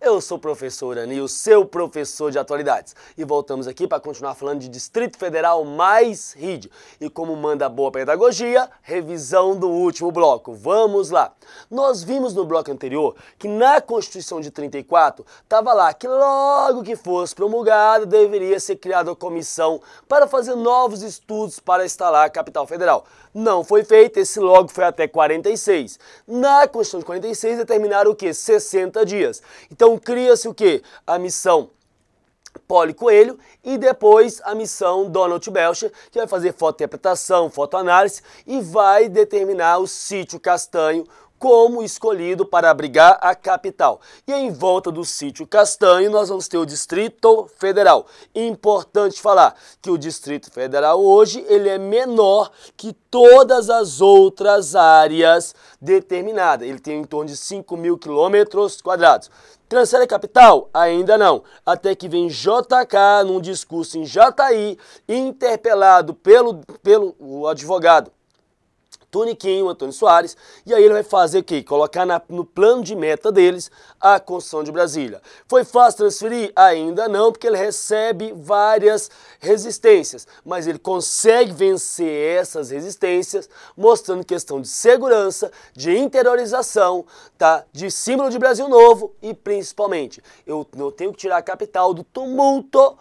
Eu sou o professor Urani, o seu professor de atualidades. E voltamos aqui para continuar falando de Distrito Federal mais RID. E como manda a boa pedagogia, revisão do último bloco. Vamos lá. Nós vimos no bloco anterior que na Constituição de 34 estava lá que logo que fosse promulgada deveria ser criada a comissão para fazer novos estudos para instalar a capital federal. Não foi feito, esse logo foi até 46. Na Constituição de 46 determinaram o quê? 60 dias. Então cria-se o quê? A missão Poli Coelho e depois a missão Donald Belcher, que vai fazer fotointerpretação, fotoanálise e vai determinar o sítio Castanho como escolhido para abrigar a capital. E em volta do sítio Castanho nós vamos ter o Distrito Federal. Importante falar que o Distrito Federal hoje ele é menor que todas as outras áreas determinadas. Ele tem em torno de 5.000 km². Transfere a capital? Ainda não. Até que vem JK num discurso em Jataí, interpelado pelo advogado Tuniquinho, Antônio Soares, e aí ele vai fazer o quê? Colocar no plano de meta deles a construção de Brasília. Foi fácil transferir? Ainda não, porque ele recebe várias resistências, mas ele consegue vencer essas resistências, mostrando questão de segurança, de interiorização, tá? De símbolo de Brasil Novo e principalmente, eu tenho que tirar a capital do tumulto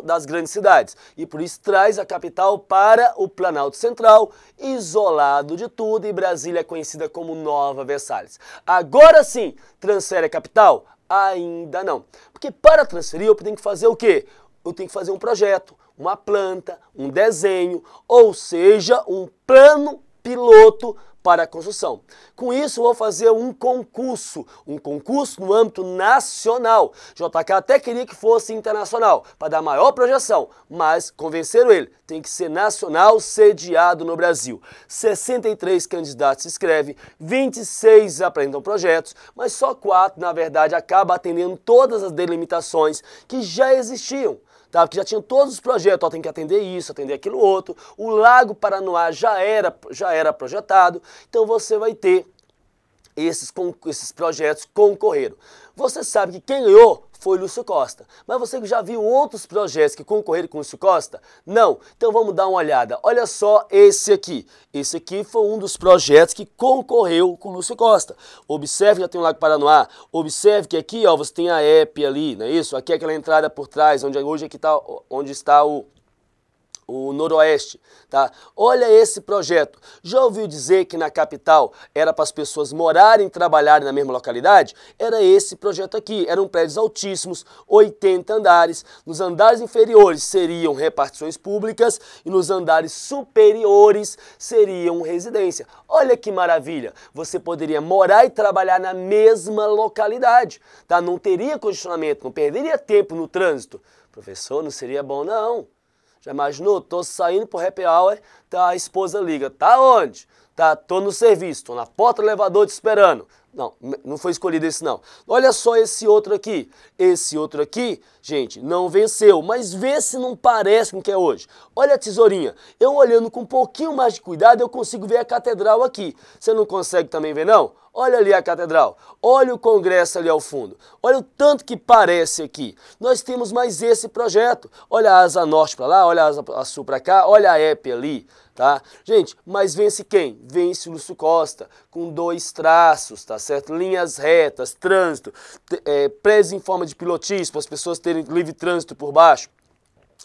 das grandes cidades e por isso traz a capital para o Planalto Central, isolado de tudo, e Brasília é conhecida como Nova Versalhes. Agora sim, transfere a capital? Ainda não. Porque para transferir eu tenho que fazer o quê? Eu tenho que fazer um projeto, uma planta, um desenho, ou seja, um plano piloto para a construção. Com isso, eu vou fazer um concurso no âmbito nacional. JK até queria que fosse internacional, para dar maior projeção, mas convenceram ele, tem que ser nacional, sediado no Brasil. 63 candidatos se inscrevem, 26 apresentam projetos, mas só 4, na verdade, acabam atendendo todas as delimitações que já existiam. Tá? Porque já tinham todos os projetos, ó, tem que atender isso, atender aquilo outro. O Lago Paranoá já era projetado, então você vai ter esses projetos concorreram. Você sabe que quem ganhou foi Lúcio Costa, mas você já viu outros projetos que concorreram com Lúcio Costa? Não? Então vamos dar uma olhada. Olha só esse aqui. Esse aqui foi um dos projetos que concorreu com Lúcio Costa. Observe que já tem o Lago Paranoá. Observe que aqui, ó, você tem a EP ali, não é isso? Aqui é aquela entrada por trás, onde está o Noroeste, tá? Olha esse projeto. Já ouviu dizer que na capital era para as pessoas morarem e trabalharem na mesma localidade? Era esse projeto aqui. Eram prédios altíssimos, 80 andares. Nos andares inferiores seriam repartições públicas e nos andares superiores seriam residência. Olha que maravilha! Você poderia morar e trabalhar na mesma localidade, tá? Não teria congestionamento, não perderia tempo no trânsito. Professor, não seria bom não. Já imaginou? Tô saindo pro happy hour, tá, a esposa liga. Tá onde? Tá, tô no serviço, tô na porta do elevador te esperando. Não, não foi escolhido esse não. Olha só esse outro aqui. Esse outro aqui, gente, não venceu, mas vê se não parece com o que é hoje. Olha a tesourinha. Eu olhando com um pouquinho mais de cuidado, eu consigo ver a catedral aqui. Você não consegue também ver não? Olha ali a catedral, olha o Congresso ali ao fundo, olha o tanto que parece aqui. Nós temos mais esse projeto, olha a asa norte para lá, olha a asa sul para cá, olha a EP ali, tá? Gente, mas vence quem? Vence o Lúcio Costa, com 2 traços, tá certo? Linhas retas, trânsito, prédios em forma de pilotis, para as pessoas terem livre trânsito por baixo.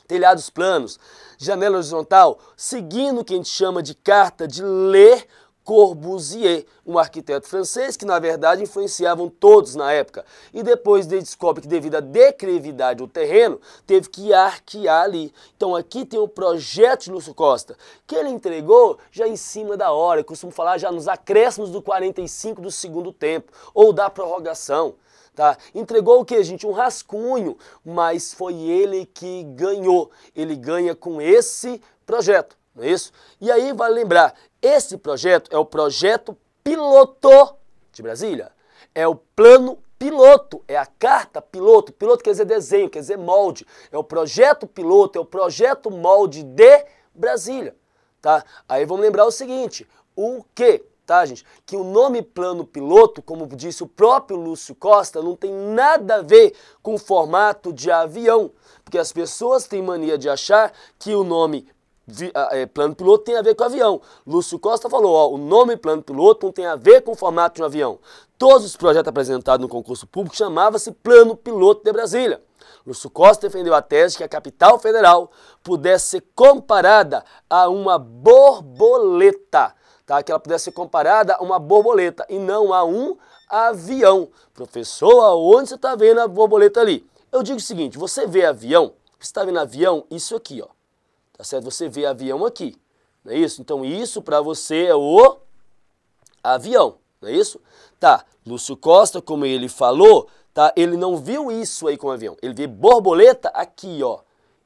Telhados planos, janela horizontal, seguindo o que a gente chama de carta de Le Corbusier, um arquiteto francês que na verdade influenciavam todos na época. E depois ele descobre que devido à declividade do terreno, teve que arquear ali. Então aqui tem o projeto de Lúcio Costa, que ele entregou já em cima da hora, eu costumo falar já nos acréscimos do 45 do segundo tempo, ou da prorrogação. Tá? Entregou o que, gente? Um rascunho, mas foi ele que ganhou. Ele ganha com esse projeto, não é isso? E aí vale lembrar, esse projeto é o projeto piloto de Brasília. É o plano piloto, é a carta piloto. Piloto quer dizer desenho, quer dizer molde. É o projeto piloto, é o projeto molde de Brasília. Tá? Aí vamos lembrar o seguinte, o quê? tá, gente, que o nome plano piloto, como disse o próprio Lúcio Costa, não tem nada a ver com o formato de avião, porque as pessoas têm mania de achar que o nome plano piloto tem a ver com avião. Lúcio Costa falou, ó, o nome plano piloto não tem a ver com o formato de um avião. Todos os projetos apresentados no concurso público chamavam-se plano piloto de Brasília. Lúcio Costa defendeu a tese de que a capital federal pudesse ser comparada a uma borboleta, tá? Que ela pudesse ser comparada a uma borboleta e não a um avião. Professor, aonde você está vendo a borboleta ali? Eu digo o seguinte, você vê avião, você está vendo avião, isso aqui, ó. Tá certo? Você vê avião aqui, não é isso? Então isso para você é o avião, não é isso? Tá, Lúcio Costa, como ele falou, tá? Ele não viu isso aí com avião, ele vê borboleta aqui, ó.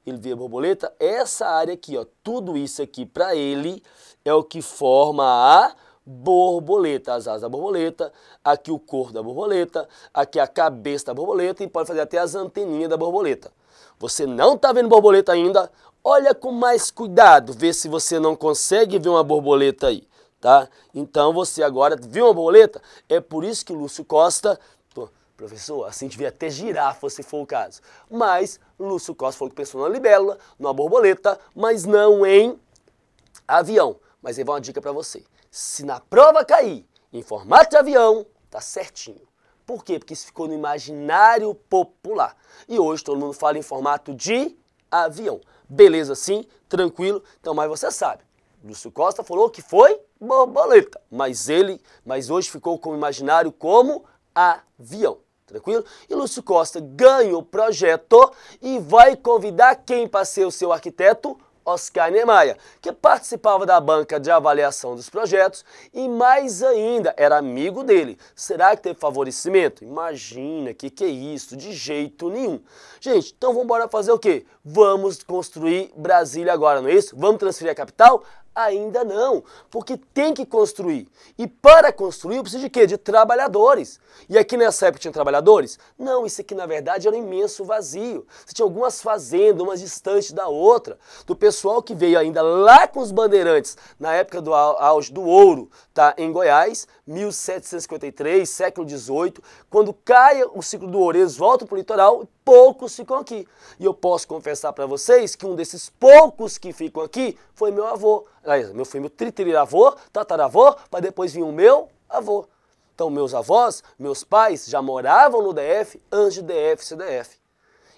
Ele vê borboleta, essa área aqui, ó. Tudo isso aqui para ele é o que forma a borboleta, as asas da borboleta, aqui o corpo da borboleta, aqui a cabeça da borboleta e pode fazer até as anteninhas da borboleta. Você não está vendo borboleta ainda? Olha com mais cuidado, vê se você não consegue ver uma borboleta aí, tá? Então você agora viu uma borboleta? É por isso que o Lúcio Costa, professor, assim devia até girafa se for o caso. Mas Lúcio Costa falou que pensou numa libélula, numa borboleta, mas não em avião. Mas aí vai uma dica para você. Se na prova cair em formato de avião, tá certinho. Por quê? Porque isso ficou no imaginário popular. E hoje todo mundo fala em formato de avião. Beleza assim, tranquilo, então mas você sabe, Lúcio Costa falou que foi borboleta, mas hoje ficou com o imaginário como avião, tranquilo? E Lúcio Costa ganha o projeto e vai convidar quem para ser o seu arquiteto? Oscar Niemeyer, que participava da banca de avaliação dos projetos e mais ainda era amigo dele. Será que teve favorecimento? Imagina, que é isso? De jeito nenhum. Gente, então vamos embora fazer o quê? Vamos construir Brasília agora, não é isso? Vamos transferir a capital? Ainda não, porque tem que construir. E para construir, eu preciso de quê? De trabalhadores. E aqui nessa época tinha trabalhadores? Não, isso aqui na verdade era um imenso vazio. Você tinha algumas fazendas, umas distantes da outra, do pessoal que veio ainda lá com os bandeirantes, na época do auge do ouro, tá? Em Goiás, 1753, século XVIII, quando cai o ciclo do ouro, eles voltam para o litoral e poucos ficam aqui. E eu posso confessar para vocês que um desses poucos que ficam aqui foi meu avô. Foi meu tritiravô, tataravô, para depois vir o meu avô. Então meus avós, meus pais já moravam no DF antes de DF ser DF.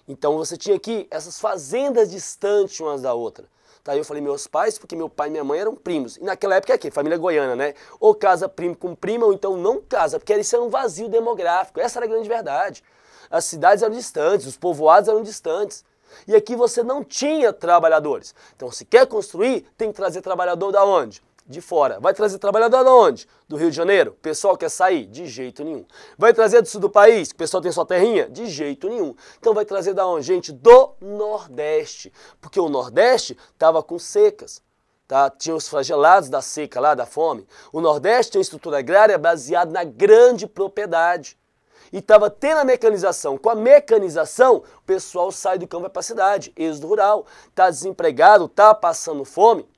Então você tinha aqui essas fazendas distantes umas da outra. Tá, eu falei meus pais porque meu pai e minha mãe eram primos. E naquela época é aqui, família goiana, né? Ou casa primo com prima ou então não casa, porque isso era um vazio demográfico. Essa era a grande verdade. As cidades eram distantes, os povoados eram distantes. E aqui você não tinha trabalhadores. Então, se quer construir, tem que trazer trabalhador da onde? De fora. Vai trazer trabalhador da onde? Do Rio de Janeiro? O pessoal quer sair? De jeito nenhum. Vai trazer do sul do país? O pessoal tem sua terrinha? De jeito nenhum. Então vai trazer da onde? Gente, do Nordeste. Porque o Nordeste estava com secas. Tá? Tinha os flagelados da seca lá, da fome. O Nordeste tem uma estrutura agrária baseada na grande propriedade. E estava tendo a mecanização. Com a mecanização, o pessoal sai do campo e vai para a cidade, êxodo rural. Está desempregado, está passando fome.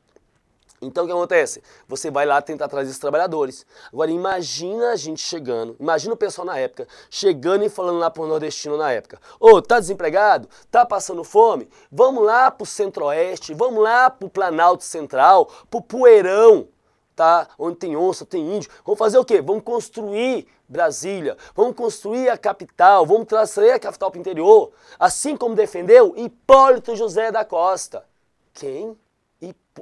Então o que acontece? Você vai lá tentar trazer esses trabalhadores. Agora imagina a gente chegando, imagina o pessoal na época, chegando e falando lá para o nordestino na época. Ô, tá desempregado? Tá passando fome? Vamos lá para o centro-oeste, vamos lá para o Planalto Central, para o Poeirão. Tá? Onde tem onça, tem índio. Vamos fazer o quê? Vamos construir Brasília, vamos construir a capital, vamos trazer a capital para o interior. Assim como defendeu Hipólito José da Costa. Quem?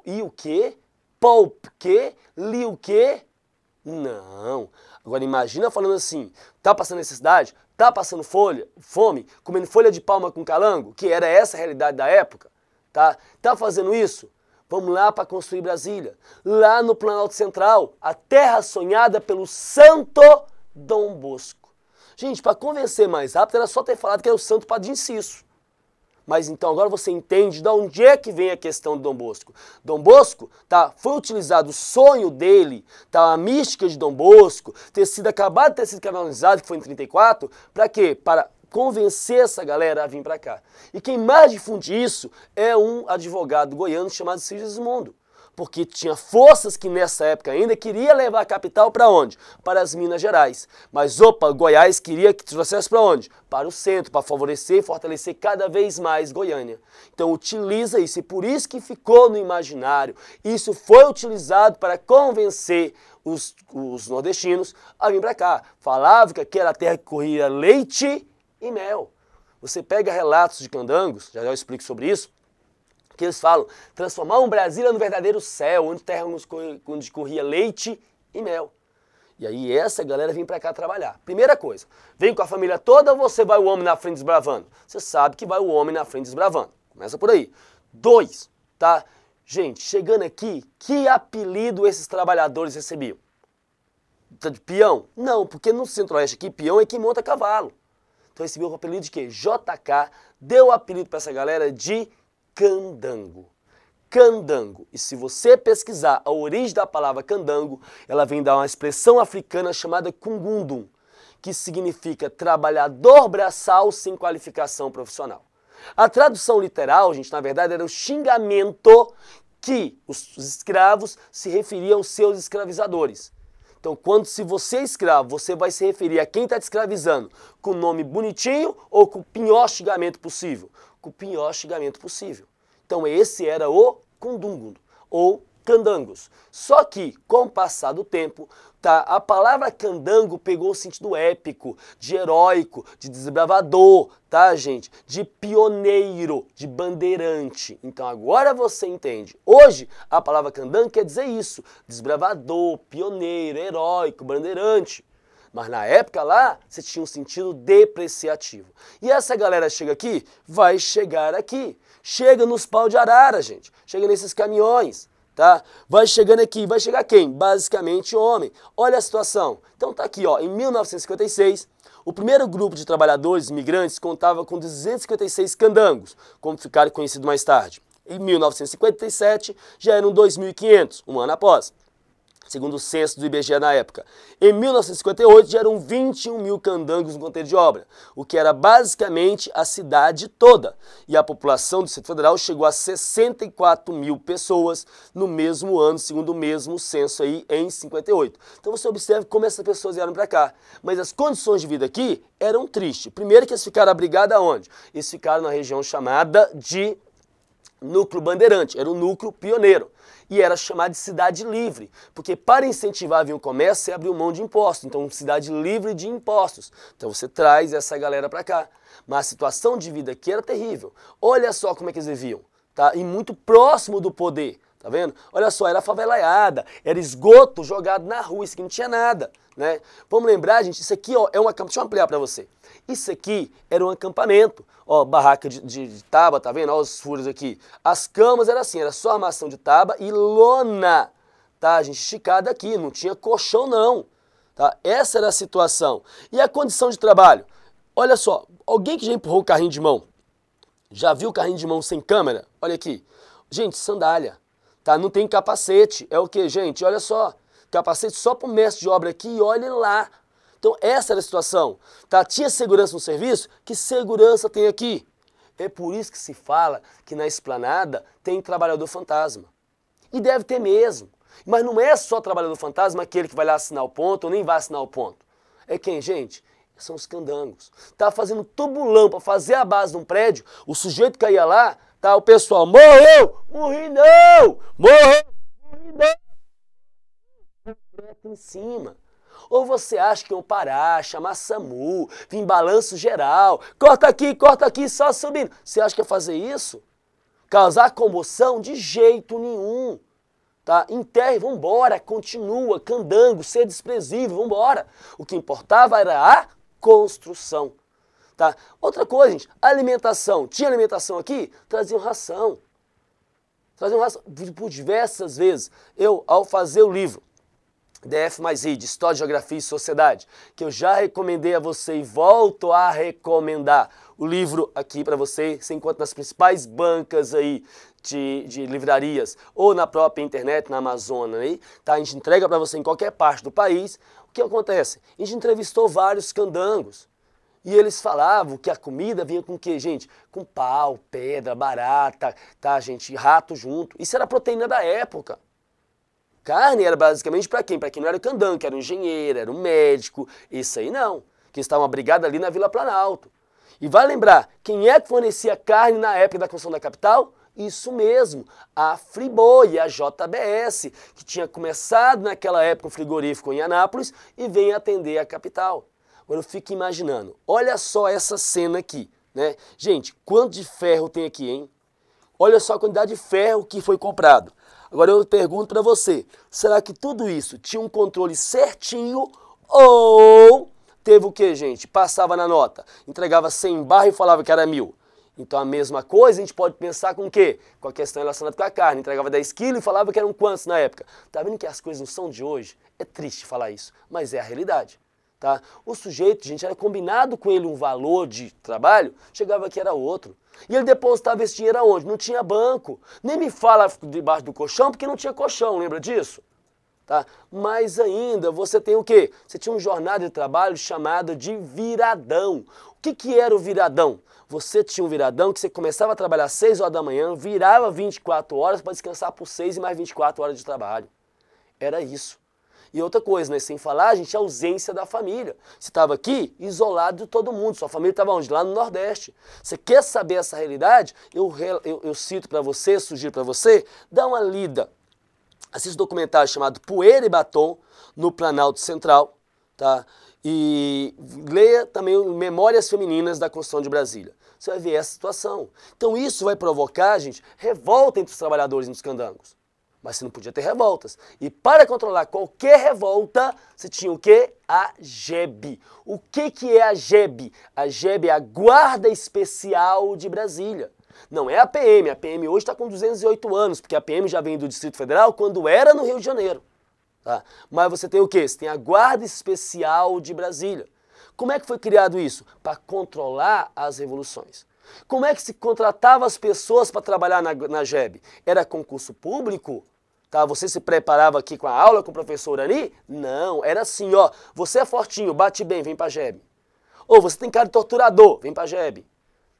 E o quê? Paul quê? Li o quê? Não. Agora imagina falando assim, tá passando necessidade? Tá passando fome? Comendo folha de palma com calango? Que era essa a realidade da época? Tá fazendo isso? Vamos lá para construir Brasília. Lá no Planalto Central, a terra sonhada pelo Santo Dom Bosco. Gente, para convencer mais rápido, era só ter falado que era o Santo Padre Inciso. Mas então agora você entende de onde é que vem a questão de Dom Bosco. Dom Bosco, foi utilizado o sonho dele, a mística de Dom Bosco, acabado de ter sido canonizado, que foi em 34, para quê? Para convencer essa galera a vir para cá. E quem mais difunde isso é um advogado goiano chamado Sigismundo. porque tinha forças que nessa época ainda queria levar a capital para onde? Para as Minas Gerais. Mas opa, Goiás queria que trouxesse para onde? Para o centro, para favorecer e fortalecer cada vez mais Goiânia. Então utiliza isso e por isso que ficou no imaginário. Isso foi utilizado para convencer os nordestinos a vir para cá. Falava que aqui era a terra que corria leite e mel. Você pega relatos de candangos, já eu explico sobre isso, que eles falam, transformar um Brasília no verdadeiro céu, onde corria leite e mel. E aí essa galera vem pra cá trabalhar. Primeira coisa, vem com a família toda ou você vai o homem na frente desbravando? Você sabe que vai o homem na frente desbravando. Começa por aí. 2, tá? Gente, chegando aqui, que apelido esses trabalhadores recebiam? De peão? Não, porque no centro-oeste aqui, peão é quem monta cavalo. Então recebeu o apelido de quê? JK, deu o apelido pra essa galera de candango. Candango. E se você pesquisar a origem da palavra candango, ela vem da uma expressão africana chamada kungundum, que significa trabalhador braçal sem qualificação profissional. A tradução literal, gente, na verdade era o xingamento que os escravos se referiam aos seus escravizadores. Então, se você é escravo, você vai se referir a quem está te escravizando com o nome bonitinho ou com o pior xingamento possível? Com o pior xingamento possível. Então, esse era o cundungundo, ou candangos. Só que, com o passar do tempo, tá, a palavra candango pegou o sentido épico, de heróico, de desbravador, tá, gente? De pioneiro, de bandeirante. Então, agora você entende. Hoje, a palavra candango quer dizer isso, desbravador, pioneiro, heróico, bandeirante. Mas na época lá, você tinha um sentido depreciativo. E essa galera chega aqui, vai chegar aqui. Chega nos pau de arara, gente. Chega nesses caminhões, tá? Vai chegando aqui, vai chegar quem? Basicamente homem. Olha a situação. Então tá aqui, ó, em 1956, o primeiro grupo de trabalhadores imigrantes contava com 256 candangos, como ficaram conhecidos mais tarde. Em 1957, já eram 2.500, um ano após, segundo o censo do IBGE na época. Em 1958 já eram 21 mil candangos no canteiro de obra, o que era basicamente a cidade toda. E a população do Distrito Federal chegou a 64 mil pessoas no mesmo ano, segundo o mesmo censo aí em 58. Então você observa como essas pessoas vieram para cá. Mas as condições de vida aqui eram tristes. Primeiro que eles ficaram abrigados aonde? Eles ficaram na região chamada de Núcleo Bandeirante, era o núcleo pioneiro. E era chamado de cidade livre, porque para incentivar a vir o comércio, você abriu mão de impostos. Então, cidade livre de impostos. Então, você traz essa galera para cá. Mas a situação de vida aqui era terrível. Olha só como é que eles viviam, tá? E muito próximo do poder, tá vendo? Olha só, era favelaiada, era esgoto jogado na rua, isso aqui não tinha nada, né? Vamos lembrar, gente, isso aqui, ó, é um acampamento. Deixa eu ampliar para você. Isso aqui era um acampamento. Ó, barraca de tábua, tá vendo? Ó os furos aqui. As camas eram assim, era só armação de tábua e lona, tá, gente? Esticada aqui, não tinha colchão não, tá? Essa era a situação. E a condição de trabalho? Olha só, alguém que já empurrou o carrinho de mão, já viu o carrinho de mão sem câmera? Olha aqui. Gente, sandália, tá? Não tem capacete. É o que, gente? Olha só, capacete só pro mestre de obra aqui e olhe lá. Então essa era a situação, tá? Tinha segurança no serviço? Que segurança tem aqui? É por isso que se fala que na esplanada tem trabalhador fantasma. E deve ter mesmo. Mas não é só trabalhador fantasma aquele que vai lá assinar o ponto ou nem vai assinar o ponto. É quem, gente? São os candangos. Tá fazendo tubulão para fazer a base de um prédio, o sujeito caía lá, tá? O pessoal, morreu! Morri não! Morreu! Morri não! Em cima. Ou você acha que iam parar, chamar SAMU, vir em balanço geral, corta aqui, só subindo. Você acha que ia fazer isso? Causar comoção? De jeito nenhum. Tá? Enterre, vambora, continua, candango, ser desprezível, vambora. O que importava era a construção. Tá? Outra coisa, gente, alimentação. Tinha alimentação aqui? Traziam ração. Traziam ração por diversas vezes. Eu, ao fazer o livro, DF mais I, de História, Geografia e Sociedade, que eu já recomendei a você e volto a recomendar o livro aqui para você, você encontra nas principais bancas aí de livrarias ou na própria internet, na Amazônia, aí, tá? A gente entrega para você em qualquer parte do país. O que acontece? A gente entrevistou vários candangos e eles falavam que a comida vinha com o quê, gente? Com pau, pedra, barata, tá, gente? Rato junto. Isso era a proteína da época. Carne era basicamente para quem? Para quem não era candango, que era um engenheiro, era um médico, isso aí não, que estavam abrigados ali na Vila Planalto. E vai lembrar, quem é que fornecia carne na época da construção da capital? Isso mesmo, a Friboi, a JBS, que tinha começado naquela época um frigorífico em Anápolis e vem atender a capital. Agora eu fico imaginando, olha só essa cena aqui, né? Gente, quanto de ferro tem aqui, hein? Olha só a quantidade de ferro que foi comprado. Agora eu pergunto para você, será que tudo isso tinha um controle certinho ou teve o que, gente? Passava na nota, entregava 100 barra e falava que era 1000. Então a mesma coisa a gente pode pensar com o quê? Com a questão relacionada com a carne. Entregava 10 quilos e falava que eram quantos na época? Tá vendo que as coisas não são de hoje? É triste falar isso, mas é a realidade. Tá? O sujeito, gente, era combinado com ele um valor de trabalho, chegava aqui era outro. E ele depositava esse dinheiro aonde? Não tinha banco. Nem me fala debaixo do colchão, porque não tinha colchão, lembra disso? Tá? Mas ainda, você tem o quê? Você tinha uma jornada de trabalho chamada de viradão. O que era o viradão? Você tinha um viradão que você começava a trabalhar às 6 horas da manhã, virava 24 horas para descansar por 6 e mais 24 horas de trabalho. Era isso. E outra coisa, né? Sem falar, gente, a ausência da família. Você estava aqui isolado de todo mundo. Sua família estava onde? Lá no Nordeste. Você quer saber essa realidade? Eu cito para você, sugiro para você, dá uma lida. Assista um documentário chamado Poeira e Batom, no Planalto Central, tá? E leia também Memórias Femininas da Construção de Brasília. Você vai ver essa situação. Então isso vai provocar, gente, revolta entre os trabalhadores e os candangos. Mas você não podia ter revoltas. E para controlar qualquer revolta, você tinha o quê? A GEB. O que é a GEB? A GEB é a Guarda Especial de Brasília. Não é a PM. A PM hoje está com 208 anos, porque a PM já vem do Distrito Federal quando era no Rio de Janeiro. Tá? Mas você tem o quê? Você tem a Guarda Especial de Brasília. Como é que foi criado isso? Para controlar as revoluções. Como é que se contratava as pessoas para trabalhar na GEB? Era concurso público? Tá, você se preparava aqui com a aula com o professor Ani? Não, era assim, ó, você é fortinho, bate bem, vem pra GEB. Ou você tem cara de torturador, vem pra GEB.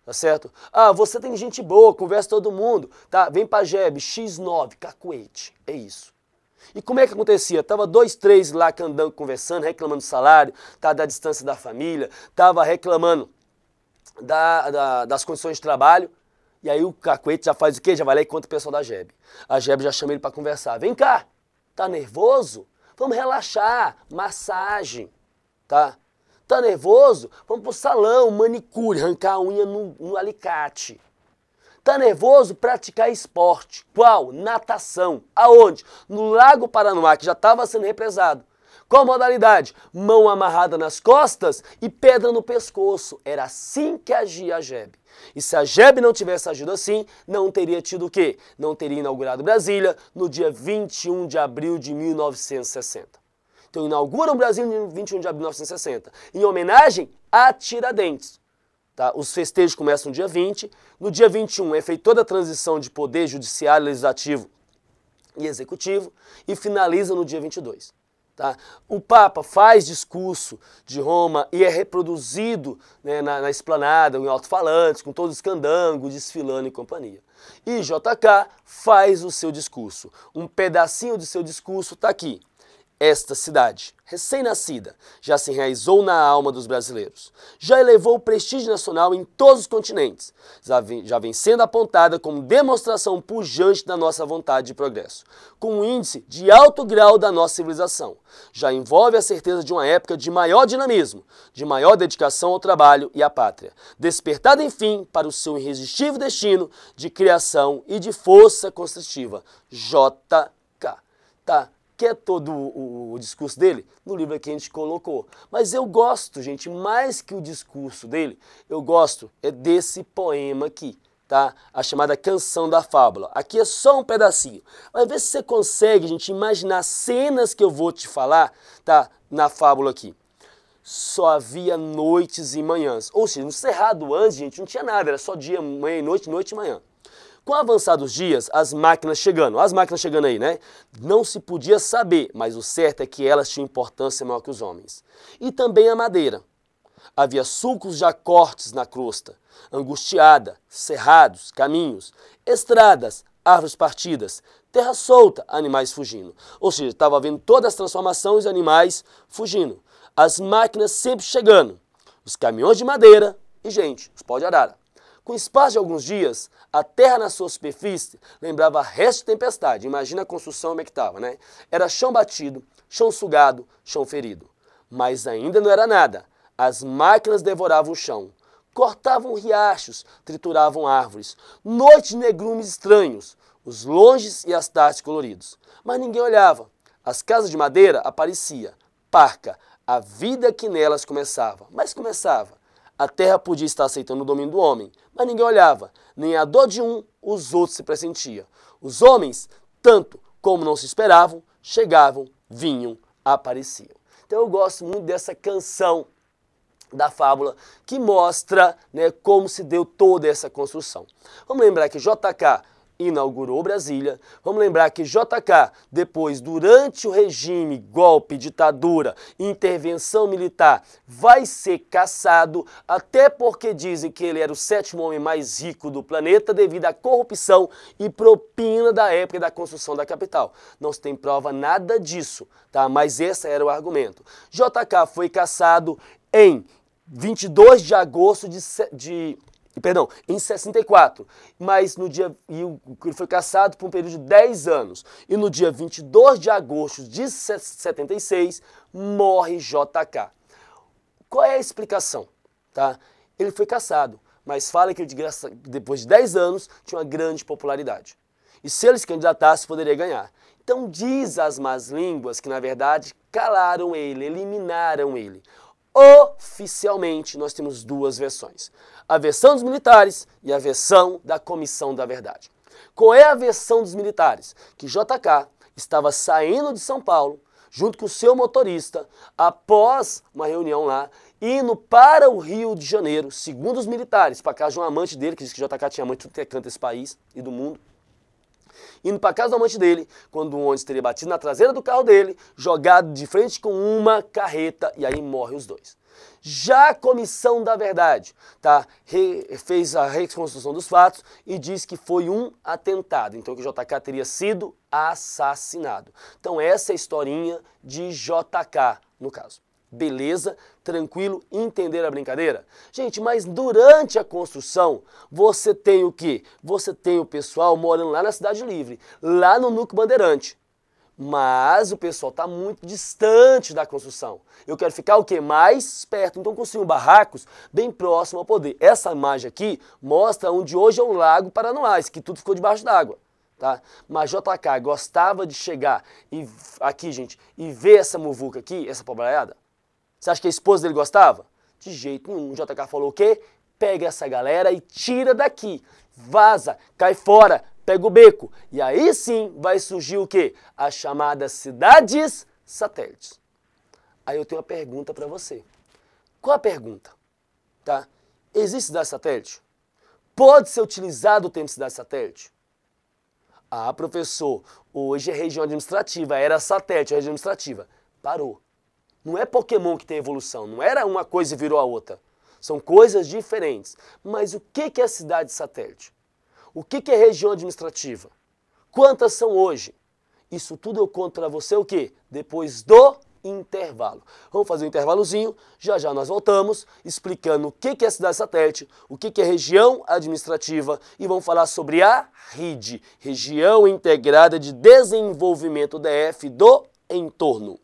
Tá certo? Ah, você tem gente boa, conversa com todo mundo, tá? Vem pra GEB, X9, cacuete, é isso. E como é que acontecia? Tava 2, 3 lá candando, conversando, reclamando do salário, tá, da distância da família, tava reclamando das condições de trabalho. E aí o cacuete já faz o quê? Já vai lá e conta o pessoal da GEB. A GEB já chama ele para conversar. Vem cá, tá nervoso? Vamos relaxar, massagem, tá? Tá nervoso? Vamos pro salão, manicure, arrancar a unha no alicate. Tá nervoso? Praticar esporte. Qual? Natação. Aonde? No Lago Paranoá, que já estava sendo represado. Qual modalidade? Mão amarrada nas costas e pedra no pescoço. Era assim que agia a GEB. E se a GEB não tivesse agido assim, não teria tido o quê? Não teria inaugurado Brasília no dia 21 de abril de 1960. Então inaugura o Brasil no 21 de abril de 1960, em homenagem a Tiradentes. Tá? Os festejos começam no dia 20, no dia 21 é feita toda a transição de poder judiciário, legislativo e executivo e finaliza no dia 22. Tá? O Papa faz discurso de Roma e é reproduzido, né, na esplanada, em alto-falantes, com todos os candangos, desfilando e companhia. E JK faz o seu discurso. Um pedacinho de seu discurso está aqui. Esta cidade, recém-nascida, já se enraizou na alma dos brasileiros. Já elevou o prestígio nacional em todos os continentes. Já vem sendo apontada como demonstração pujante da nossa vontade de progresso, com um índice de alto grau da nossa civilização. Já envolve a certeza de uma época de maior dinamismo, de maior dedicação ao trabalho e à pátria. Despertada, enfim, para o seu irresistível destino de criação e de força construtiva. JK. Tá? Que é todo o discurso dele, no livro que a gente colocou. Mas eu gosto, gente, mais que o discurso dele, eu gosto desse poema aqui, tá? A chamada Canção da Fábula. Aqui é só um pedacinho. Mas vê se você consegue, gente, imaginar cenas que eu vou te falar, tá? Na fábula aqui. Só havia noites e manhãs. Ou seja, no cerrado antes, gente, não tinha nada, era só dia, manhã e noite, noite e manhã. Com o avançar dos dias, as máquinas chegando aí, né? Não se podia saber, mas o certo é que elas tinham importância maior que os homens. E também a madeira. Havia sulcos já cortes na crosta, angustiada, cerrados, caminhos, estradas, árvores partidas, terra solta, animais fugindo. Ou seja, estava havendo todas as transformações e animais fugindo. As máquinas sempre chegando, os caminhões de madeira e gente, os pau de arara. Com o espaço de alguns dias, a terra na sua superfície lembrava resto de tempestade. Imagina a construção como é que estava, né? Era chão batido, chão sugado, chão ferido. Mas ainda não era nada. As máquinas devoravam o chão, cortavam riachos, trituravam árvores, noites de negrumes estranhos, os longes e as tardes coloridos. Mas ninguém olhava. As casas de madeira aparecia, parca, a vida que nelas começava. Mas começava. A terra podia estar aceitando o domínio do homem, mas ninguém olhava. Nem a dor de um, os outros se pressentiam. Os homens, tanto como não se esperavam, chegavam, vinham, apareciam. Então eu gosto muito dessa canção da fábula que mostra, né, como se deu toda essa construção. Vamos lembrar que JK inaugurou Brasília. Vamos lembrar que JK, depois, durante o regime, golpe, ditadura, intervenção militar, vai ser caçado, até porque dizem que ele era o 7º homem mais rico do planeta devido à corrupção e propina da época da construção da capital. Não se tem prova nada disso, tá? Mas esse era o argumento. JK foi caçado em 22 de agosto em 64, mas no dia, ele foi caçado por um período de 10 anos, e no dia 22 de agosto de 76, morre JK. Qual é a explicação? Tá? Ele foi caçado, mas fala que ele, depois de 10 anos, tinha uma grande popularidade. E se ele se candidatasse, poderia ganhar. Então diz as más línguas que, na verdade, calaram ele, eliminaram ele. Oficialmente, nós temos duas versões. A versão dos militares e a versão da Comissão da Verdade. Qual é a versão dos militares? Que JK estava saindo de São Paulo, junto com o seu motorista, após uma reunião lá, indo para o Rio de Janeiro, segundo os militares, para casa de um amante dele, que diz que JK tinha amante de tudo que é canto desse país e do mundo. Indo para casa do amante dele, quando um ônibus teria batido na traseira do carro dele, jogado de frente com uma carreta, e aí morre os dois. Já a Comissão da Verdade, tá, fez a reconstrução dos fatos e diz que foi um atentado, então que o JK teria sido assassinado. Então essa é a historinha de JK, no caso. Beleza? Tranquilo? Entender a brincadeira? Gente, mas durante a construção, você tem o quê? Você tem o pessoal morando lá na Cidade Livre, lá no Núcleo Bandeirante. Mas o pessoal está muito distante da construção. Eu quero ficar o quê? Mais perto. Então construíam barracos bem próximo ao poder. Essa imagem aqui mostra onde hoje é o Lago Paranoá, que tudo ficou debaixo d'água. Tá? Mas JK gostava de chegar e, aqui, gente, e ver essa muvuca aqui, essa pobraiada? Você acha que a esposa dele gostava? De jeito nenhum. O JK falou o quê? Pega essa galera e tira daqui. Vaza, cai fora, pega o beco. E aí sim vai surgir o quê? As chamadas cidades satélites. Aí eu tenho uma pergunta para você. Qual a pergunta? Tá? Existe cidade satélite? Pode ser utilizado o termo cidade satélite? Ah, professor, hoje é região administrativa, era satélite, região administrativa. Parou. Não é Pokémon que tem evolução, não era uma coisa e virou a outra. São coisas diferentes. Mas o que é cidade satélite? O que é região administrativa? Quantas são hoje? Isso tudo eu conto para você o quê? Depois do intervalo. Vamos fazer um intervalozinho, já já nós voltamos explicando o que é cidade satélite, o que é região administrativa e vamos falar sobre a RID, Região Integrada de Desenvolvimento DF do Entorno.